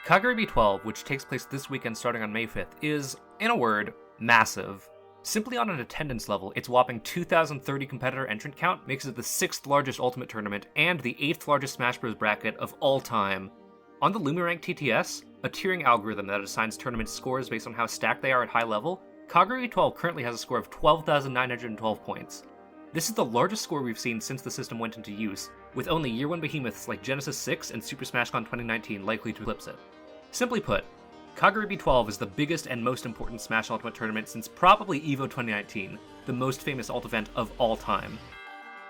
Kagaribi 12, which takes place this weekend starting on May 5th, is, in a word, massive. Simply on an attendance level, its whopping 2,030 competitor entrant count makes it the 6th largest Ultimate tournament and the 8th largest Smash Bros. Bracket of all time. On the LumiRank TTS, a tiering algorithm that assigns tournament scores based on how stacked they are at high level, Kagaribi 12 currently has a score of 12,912 points. This is the largest score we've seen since the system went into use, with only Year 1 behemoths like Genesis 6 and Super Smash Con 2019 likely to eclipse it. Simply put, Kagaribi 12 is the biggest and most important Smash Ultimate tournament since probably EVO 2019, the most famous ult event of all time.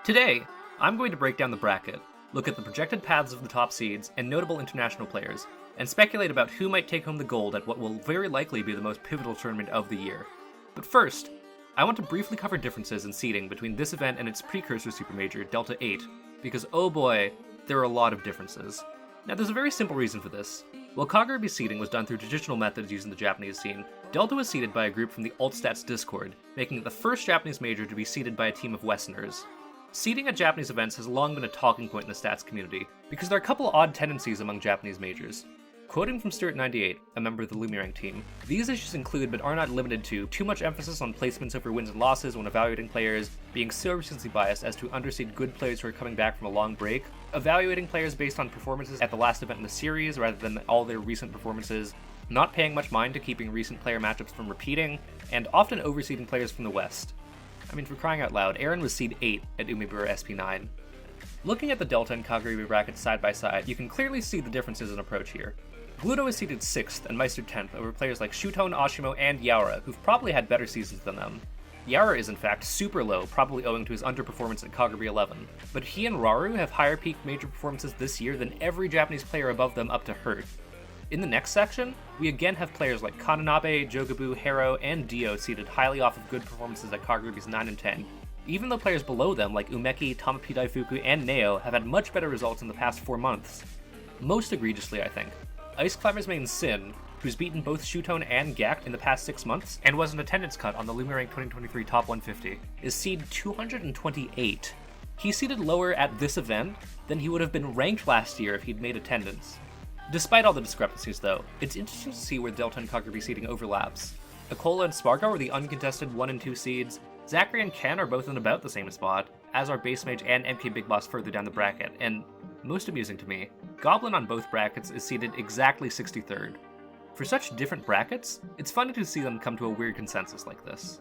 Today, I'm going to break down the bracket, look at the projected paths of the top seeds and notable international players, and speculate about who might take home the gold at what will very likely be the most pivotal tournament of the year. But first, I want to briefly cover differences in seeding between this event and its precursor Super Major, Delta 8, because oh boy, there are a lot of differences. Now there's a very simple reason for this. While Kagaribi's seeding was done through traditional methods using the Japanese scene, Delta was seeded by a group from the AltStats Discord, making it the first Japanese major to be seeded by a team of Westerners. Seeding at Japanese events has long been a talking point in the stats community, because there are a couple odd tendencies among Japanese majors. Quoting from Stuart98, a member of the LumiRank team, these issues include but are not limited to too much emphasis on placements over wins and losses when evaluating players, being so recency biased as to underseed good players who are coming back from a long break, evaluating players based on performances at the last event in the series rather than all their recent performances, not paying much mind to keeping recent player matchups from repeating, and often overseeding players from the West. I mean, for crying out loud, Aaron was seed 8 at Umibura SP9. Looking at the Delta and Kagaribi brackets side by side, you can clearly see the differences in approach here. Gluto is seeded 6th and Meister 10th over players like Shutone, Oshimo, and Yaura, who've probably had better seasons than them. Yaura is in fact super low, probably owing to his underperformance at Kagaribi 11, but he and Raru have higher peak major performances this year than every Japanese player above them up to Hurt. In the next section, we again have players like Kananabe, Jogabu, Hero, and Dio seeded highly off of good performances at Kagaribi's 9 and 10, even though players below them like Umeki, Tamapi Daifuku, and Neo have had much better results in the past 4 months. Most egregiously, I think, Ice Climber's main Sin, who's beaten both Shutone and Gak in the past 6 months, and was an attendance cut on the LumiRank 2023 Top 150, is seed 228. He's seeded lower at this event than he would have been ranked last year if he'd made attendance. Despite all the discrepancies though, it's interesting to see where Delta and Kagaribi seeding overlaps. Akola and Spargo are the uncontested 1 and 2 seeds, Zachary and Ken are both in about the same spot, as are Base Mage and MK Big Boss further down the bracket, and most amusing to me, Goblin on both brackets is seeded exactly 63rd. For such different brackets, it's funny to see them come to a weird consensus like this.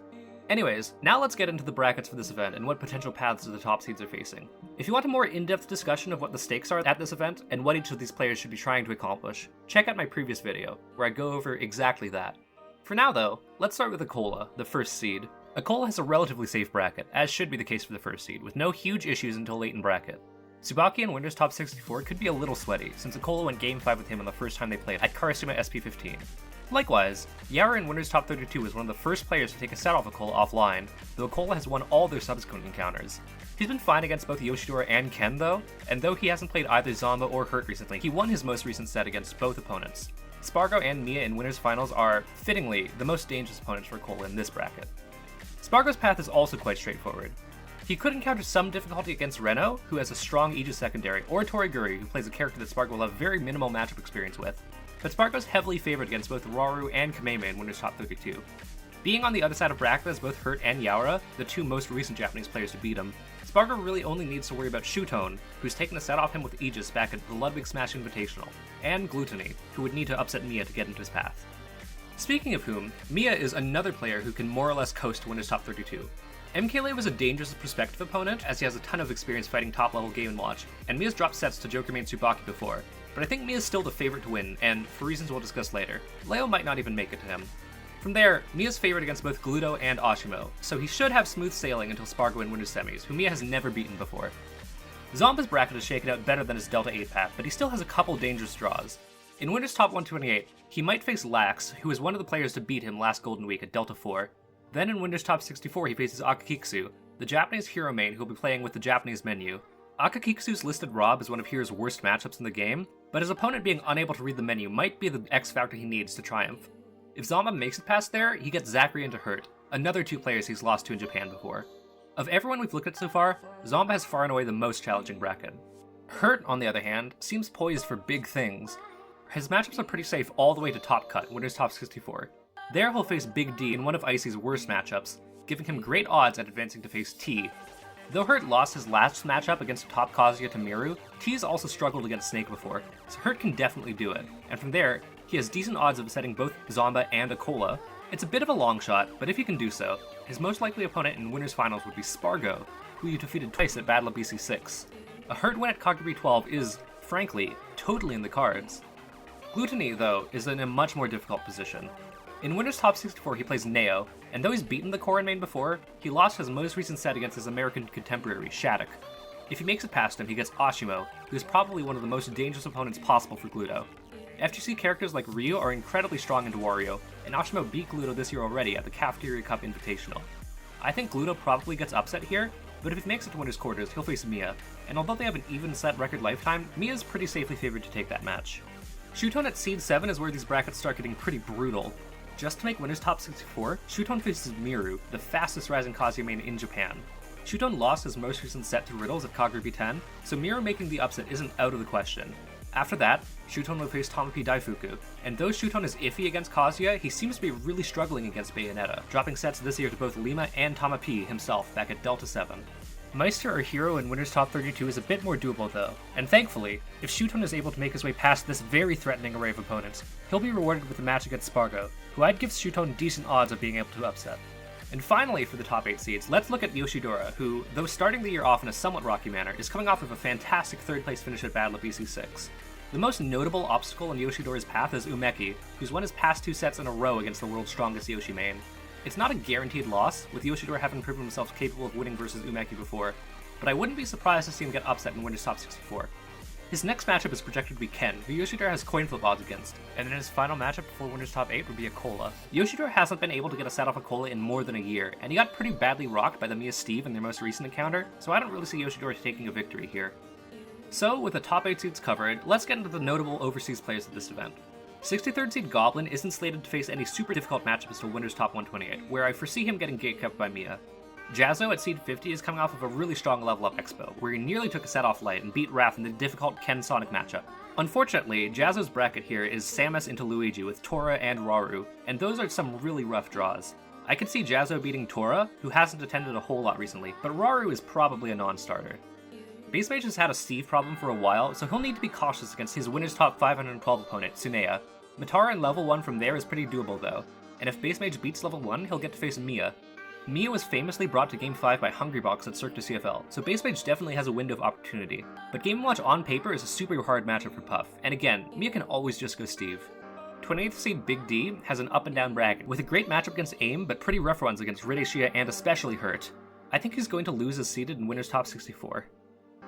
Anyways, now let's get into the brackets for this event and what potential paths the top seeds are facing. If you want a more in-depth discussion of what the stakes are at this event and what each of these players should be trying to accomplish, check out my previous video, where I go over exactly that. For now though, let's start with Akola, the first seed. Akola has a relatively safe bracket, as should be the case for the first seed, with no huge issues until late in bracket. Tsubaki and Winter's top 64 could be a little sweaty, since Akola went Game 5 with him on the first time they played at Karasuma SP15. Likewise, Yaura in Winter's top 32 was one of the first players to take a set off Akola offline, though Akola has won all their subsequent encounters. He's been fine against both Yoshidora and Ken though, and though he hasn't played either Zomba or Hurt recently, he won his most recent set against both opponents. Spargo and Mia in Winter's finals are, fittingly, the most dangerous opponents for Akola in this bracket. Spargo's path is also quite straightforward. He could encounter some difficulty against Reno, who has a strong Aegis secondary, or Toriguri, who plays a character that Spargo will have very minimal matchup experience with, but Spargo's heavily favored against both Raru and Kameme in Winter's top 32. Being on the other side of bracket as both Hurt and Yaura, the two most recent Japanese players to beat him, Spargo really only needs to worry about Shutone, who's taken a set off him with Aegis back at the Ludwig Smash Invitational, and Gluttony, who would need to upset Mia to get into his path. Speaking of whom, Mia is another player who can more or less coast to Winter's top 32. MKLA was a dangerous prospective opponent, as he has a ton of experience fighting top-level Game & Watch, and Mia's dropped sets to Joker main Tsubaki before, but I think Mia's still the favorite to win, and for reasons we'll discuss later, Leo might not even make it to him. From there, Mia's favored against both Gluto and Oshimo, so he should have smooth sailing until Spargo in Winter's semis, who Mia has never beaten before. Zomba's bracket is shaken out better than his Delta 8 path, but he still has a couple dangerous draws. In Winter's top 128, he might face Lax, who is one of the players to beat him last Golden Week at Delta 4. Then in Winter's top 64, he faces Akakiksu, the Japanese hero main who will be playing with the Japanese menu. Akakiksu's listed Rob is one of Hero's worst matchups in the game, but his opponent being unable to read the menu might be the X factor he needs to triumph. If Zomba makes it past there, he gets Zachary into Hurt, another two players he's lost to in Japan before. Of everyone we've looked at so far, Zomba has far and away the most challenging bracket. Hurt, on the other hand, seems poised for big things. His matchups are pretty safe all the way to Top Cut, Winners Top 64. There he'll face Big D in one of Icy's worst matchups, giving him great odds at advancing to face T. Though Hurt lost his last matchup against top Kazuya to Miru, T's also struggled against Snake before, so Hurt can definitely do it, and from there, he has decent odds of setting both Zomba and Akola. It's a bit of a long shot, but if he can do so, his most likely opponent in Winners Finals would be Spargo, who you defeated twice at Battle of BC6. A Hurt win at Kagaribi 12 is, frankly, totally in the cards. Gluttony, though, is in a much more difficult position. In Winners Top 64 he plays Neo, and though he's beaten the Korin main before, he lost his most recent set against his American contemporary, Shattuck. If he makes it past him, he gets Ashimo, who is probably one of the most dangerous opponents possible for Gluto. FGC characters like Ryu are incredibly strong into Wario, and Ashimo beat Gluto this year already at the Cafeteria Cup Invitational. I think Gluto probably gets upset here, but if he makes it to Winners Quarters, he'll face Mia, and although they have an even set record lifetime, Mia's pretty safely favored to take that match. Shuton at Seed 7 is where these brackets start getting pretty brutal. Just to make Winners Top 64, Shuton faces Miru, the fastest rising Kazuya main in Japan. Shuton lost his most recent set to Riddles at Kagaribi 10, so Miru making the upset isn't out of the question. After that, Shuton will face Tamapi Daifuku, and though Shuton is iffy against Kazuya, he seems to be really struggling against Bayonetta, dropping sets this year to both Lima and Tamapi himself back at Delta 7. Meister or Hero in Winners Top 32 is a bit more doable though, and thankfully, if Shuton is able to make his way past this very threatening array of opponents, he'll be rewarded with a match against Spargo, who I'd give Shuton decent odds of being able to upset. And finally, for the top 8 seeds, let's look at Yoshidora, who, though starting the year off in a somewhat rocky manner, is coming off of a fantastic third place finish at Battle of BC6. The most notable obstacle in Yoshidora's path is Umeki, who's won his past 2 sets in a row against the world's strongest Yoshi main. It's not a guaranteed loss, with Yoshidora having proven himself capable of winning versus Umeki before, but I wouldn't be surprised to see him get upset in Winners Top 64. His next matchup is projected to be Ken, who Yoshidora has coin flip odds against, and then his final matchup before Winners Top 8 would be Akola. Yoshidora hasn't been able to get a set off Akola in more than a year, and he got pretty badly rocked by the Mia Steve in their most recent encounter, so I don't really see Yoshidora taking a victory here. So, with the top 8 seeds covered, let's get into the notable overseas players at this event. 63rd seed Goblin isn't slated to face any super difficult matchups until Winners Top 128, where I foresee him getting gatekept by Mia. Jazzo at seed 50 is coming off of a really strong level up expo, where he nearly took a set off light and beat Wrath in the difficult Ken Sonic matchup. Unfortunately, Jazzo's bracket here is Samus into Luigi with Tora and Rauru, and those are some really rough draws. I could see Jazzo beating Tora, who hasn't attended a whole lot recently, but Rauru is probably a non-starter. Base Mage has had a Steve problem for a while, so he'll need to be cautious against his Winners Top 512 opponent, Tsunea. Matara in level 1 from there is pretty doable though, and if Base Mage beats level 1, he'll get to face Mia. Mia was famously brought to Game 5 by Hungrybox at Cirque du CFL, so Base Mage definitely has a window of opportunity, but Game & Watch on paper is a super hard matchup for Puff, and again, Mia can always just go Steve. 28th seed Big D has an up and down bracket, with a great matchup against AIM, but pretty rough runs against Rideshia and especially Hurt. I think he's going to lose as seeded in Winners Top 64.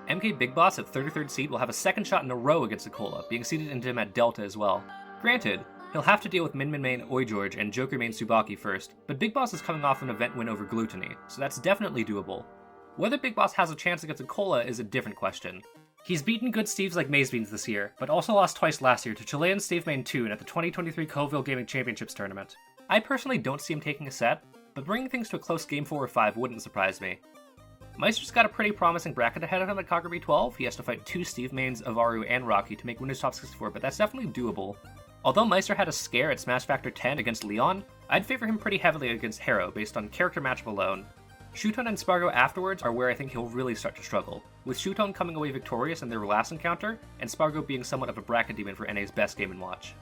MK Big Boss at 33rd seed will have a second shot in a row against Akola, being seeded into him at Delta as well. Granted, he'll have to deal with Min Min main Oi George and Joker main Tsubaki first, but Big Boss is coming off an event win over Gluttony, so that's definitely doable. Whether Big Boss has a chance against Akola is a different question. He's beaten good Steves like Mazebeans this year, but also lost twice last year to Chilean Steve main Toon at the 2023 Coville Gaming Championships tournament. I personally don't see him taking a set, but bringing things to a close game 4 or 5 wouldn't surprise me. Meister's got a pretty promising bracket ahead of him at Kagaribi 12. He has to fight 2 Steve mains, Avaru and Rocky, to make Winners Top 64, but that's definitely doable. Although Meister had a scare at Smash Factor 10 against Leon, I'd favor him pretty heavily against Harrow based on character matchup alone. Shuton and Spargo afterwards are where I think he'll really start to struggle, with Shuton coming away victorious in their last encounter, and Spargo being somewhat of a bracket demon for NA's best Game & Watch.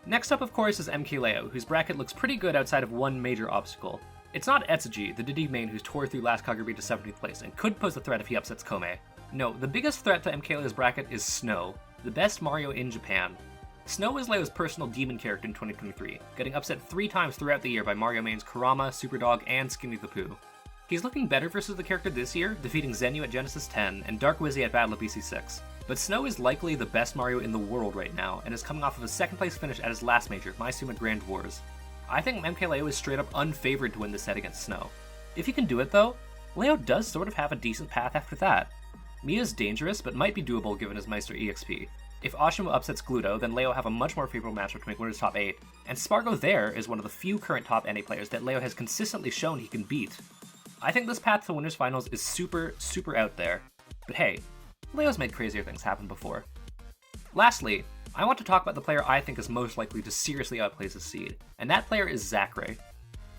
Next up, of course, is MK Leo, whose bracket looks pretty good outside of one major obstacle. It's not Etsuji, the Diddy main who's tore through last Kagaribi to 17th place and could pose a threat if he upsets Kome. No, the biggest threat to MK Leo's bracket is Snow, the best Mario in Japan. Snow is Leo's personal demon character in 2023, getting upset 3 times throughout the year by Mario mains Kurama, Superdog, and Skinny the Pooh. He's looking better versus the character this year, defeating Zenyu at Genesis 10 and Dark Wizzy at Battle of BC6. But Snow is likely the best Mario in the world right now, and is coming off of a 2nd place finish at his last major, Maisuma Grand Wars. I think MK Leo is straight up unfavored to win this set against Snow. If he can do it though, Leo does sort of have a decent path after that. Mia's dangerous, but might be doable given his Meister EXP. If Ashimo upsets Gluto, then Leo have a much more favorable matchup to make Winners Top 8, and Spargo there is one of the few current top NA players that Leo has consistently shown he can beat. I think this path to Winners Finals is super out there, but hey, Leo's made crazier things happen before. Lastly, I want to talk about the player I think is most likely to seriously outplace his seed, and that player is Zachary.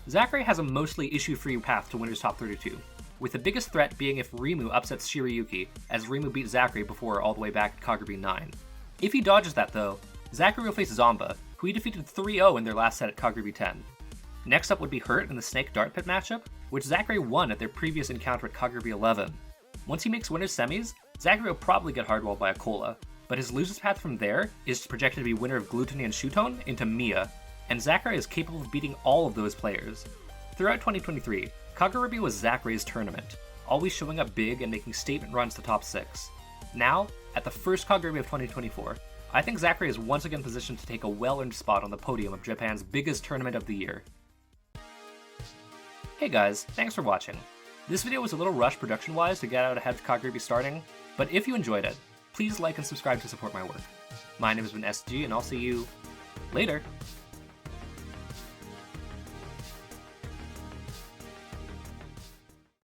Zachary has a mostly issue-free path to Winners Top 32, with the biggest threat being if Rimu upsets Shirayuki, as Rimu beat Zachary before all the way back at Kagaribi 9. If he dodges that though, Zachary will face Zomba, who he defeated 3-0 in their last set at Kagaribi 10. Next up would be Hurt in the Snake Dart Pit matchup, which Zachary won at their previous encounter at Kagaribi 11. Once he makes Winners Semis, Zachary will probably get hardwalled by a Cola, but his losers path from there is projected to be winner of Gluttony and Shutone into Mia, and Zachary is capable of beating all of those players. Throughout 2023, Kagaribi was Zachary's tournament, always showing up big and making statement runs to top 6. Now, at the first Kagaribi of 2024, I think Zachary is once again positioned to take a well-earned spot on the podium of Japan's biggest tournament of the year. Hey guys, thanks for watching. This video was a little rushed production-wise to get out ahead of Kagaribi starting, but if you enjoyed it, please like and subscribe to support my work. My name has been SG, and I'll see you later.